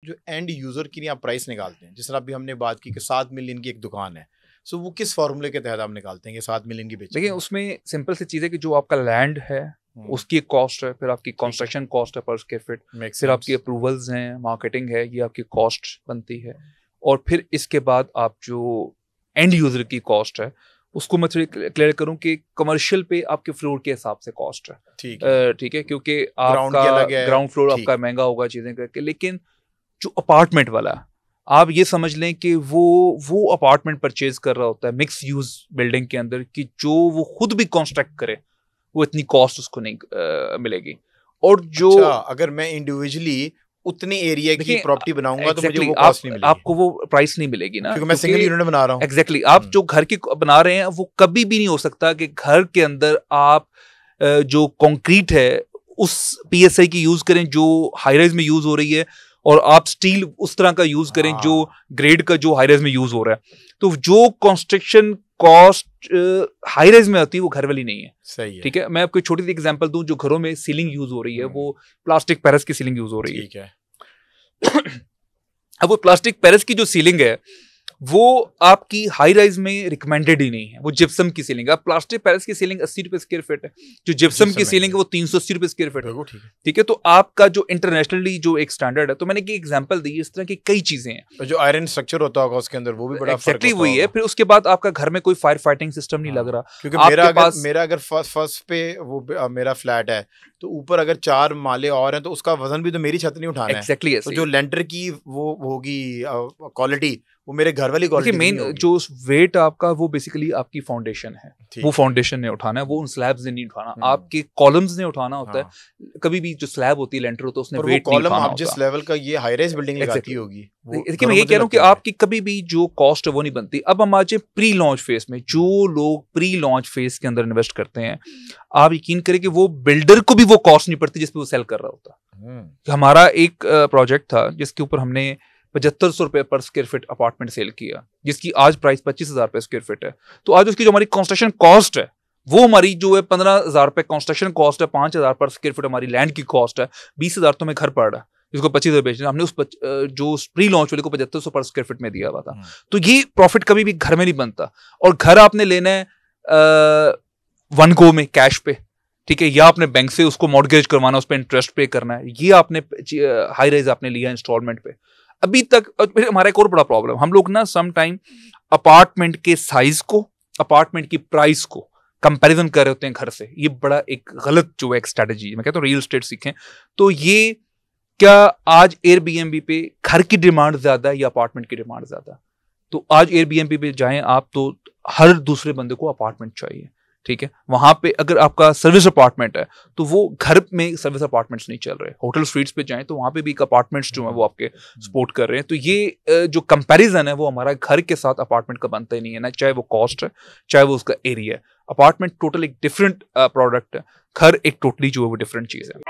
जो and user की नहीं आप प्राइस निकालते हैं, जिस तरह अभी हमने बात की कि 7 मिलियन की एक दुकान है, सो वो किस फॉर्मूले के तहत आप निकालते हैं कि 7 मिलियन की बेचेंगे? देखिए उसमें सिंपल सी चीज़ है कि जो आपका लैंड है उसकी एक कॉस्ट है, फिर आपकी कंस्ट्रक्शन कॉस्ट है पर स्क्वायर फीट, फिर आपकी अप्रूवल्स हैं, मार्केटिंग है, ये आपकी कॉस्ट बनती है, और फिर इसके बाद आप जो एंड यूजर की कॉस्ट है उसको मैं थोड़ी क्लियर करूं कि कमर्शियल पे आपके फ्लोर के हिसाब से कॉस्ट है, ठीक है, क्योंकि आपका ग्राउंड फ्लोर आपका महंगा होगा चीज़ें करके, लेकिन जो अपार्टमेंट वाला है आप ये समझ लें कि वो अपार्टमेंट परचेज कर रहा होता है मिक्स यूज बिल्डिंग के अंदर कि जो वो खुद भी कंस्ट्रक्ट करे वो इतनी कॉस्ट उसको नहीं मिलेगी। और जो अगर मैं इंडिविजुअली उतने एरिया की प्रॉपर्टी बनाऊंगा तो मुझे वो कॉस्ट नहीं मिलेगी, आपको वो प्राइस नहीं मिलेगी ना, क्योंकि मैं सिंगल यूनिट बना रहा हूँ। एग्जैक्टली आप जो घर की बना रहे हैं वो कभी भी नहीं हो सकता कि घर के अंदर आप जो कंक्रीट है उस पीएसआई की यूज करें जो हाई राइज में यूज हो रही है, और आप स्टील उस तरह का यूज करें जो ग्रेड का जो हाई राइज में यूज हो रहा है। तो जो कंस्ट्रक्शन कॉस्ट हाई राइज में आती है वो घर वाली नहीं है। सही है, ठीक है। मैं आपको छोटी सी एग्जांपल दूं, जो घरों में सीलिंग यूज हो रही है वो प्लास्टिक पेरिस की सीलिंग यूज हो रही है। ठीक है। अब वो प्लास्टिक पेरिस की जो सीलिंग है वो आपकी हाई राइज में रिकमेंडेड ही नहीं है, वो जिप्सम की सीलिंग है। प्लास्टिक पेरिस की सीलिंग 80 रुपए स्क्वायर फीट है, जो जिप्सम की सीलिंग है वो 380 रुपए स्क्वायर फीट है। ठीक है, तो आपका जो इंटरनेशनली जो एक स्टैंडर्ड है, तो मैंने एक एग्जांपल दी, इस तरह की कई चीजें हैं। तो जो आयरन स्ट्रक्चर होता होगा उसके अंदर वो भी बड़ा एक्जेक्टली वही है। फिर उसके बाद आपका घर में कोई फायर फाइटिंग सिस्टम नहीं लग रहा, क्योंकि मेरा अगर फर्स्ट पे वो मेरा फ्लैट है तो ऊपर अगर 4 माले और हैं तो उसका वजन भी तो मेरी छत नहीं उठाना है। एक्जेक्टली तो जो लेंटर की वो होगी क्वालिटी वो मेरे घर वाली क्वालिटी मेन जो वेट आपका वो बेसिकली आपकी फाउंडेशन है, वो फाउंडेशन ने उठाना है, वो उन स्लैब्स ने नहीं उठाना, आपके कॉलम्स ने उठाना होता है। कभी भी जो स्लैब होती है लेंटर होता है उसने वेट नहीं उठाना होता। जिस लेवल का ये हाई राइज बिल्डिंग लगाती होगी, देखिए मैं ये कह रहा हूँ कि आपकी कभी भी जो कॉस्ट है वो नहीं बनती। अब हम आज प्री लॉन्च फेज में, जो लोग प्री लॉन्च फेज के अंदर इन्वेस्ट करते हैं, आप यकीन करें कि वो बिल्डर को भी वो कॉस्ट नहीं पड़ती जिसपे वो सेल कर रहा होता। हमारा एक प्रोजेक्ट था जिसके ऊपर हमने 7500 रुपए पर स्क्वायर फीट अपार्टमेंट सेल किया, जिसकी आज प्राइस 25,000 रुपए स्क्वायर फीट है। तो आज उसकी जो हमारी कंस्ट्रक्शन कॉस्ट है वो हमारी जो है 15,000 रुपए कंस्ट्रक्शन कॉस्ट है, 5,000 पर स्क्वायर फीट हमारी लैंड की कॉस्ट है, 20,000 तो हमें घर पड़ रहा है जिसको 25,000 बेचना। हमने उस जो प्री लॉन्च वाले को 7500 पर स्क्वायर फीट में दिया हुआ था। तो ये प्रॉफिट कभी भी घर में नहीं बनता, और घर आपने लेना है वन गो में कैश पे, ठीक है, या आपने बैंक से उसको मॉर्गेज करवाना, उस पर इंटरेस्ट पे करना है, ये आपने हाई राइज आपने लिया इंस्टॉलमेंट पे। अभी तक हमारा एक और बड़ा प्रॉब्लम, हम लोग ना सम टाइम अपार्टमेंट के साइज को, अपार्टमेंट की प्राइस को कंपैरिजन कर रहे होते हैं घर से। ये बड़ा एक गलत जो है एक स्ट्रेटजी। मैं कहता हूँ रियल एस्टेट सीखें। तो ये क्या आज एयरबीएनबी पे घर की डिमांड ज्यादा है या अपार्टमेंट की डिमांड ज्यादा? तो आज एयरबीएनबी पे जाएं आप तो हर दूसरे बंदे को अपार्टमेंट चाहिए। ठीक है, वहां पे अगर आपका सर्विस अपार्टमेंट है तो वो घर में सर्विस अपार्टमेंट्स नहीं चल रहे। होटल स्ट्रीट्स पे जाएं तो वहां पे भी अपार्टमेंट्स जो है वो आपके सपोर्ट कर रहे हैं। तो ये जो कंपैरिजन है वो हमारा घर के साथ अपार्टमेंट का बनता ही नहीं है ना, चाहे वो कॉस्ट है चाहे वो उसका एरिया है। अपार्टमेंट टोटल एक डिफरेंट प्रोडक्ट है, घर एक टोटली जो है वो डिफरेंट चीज है।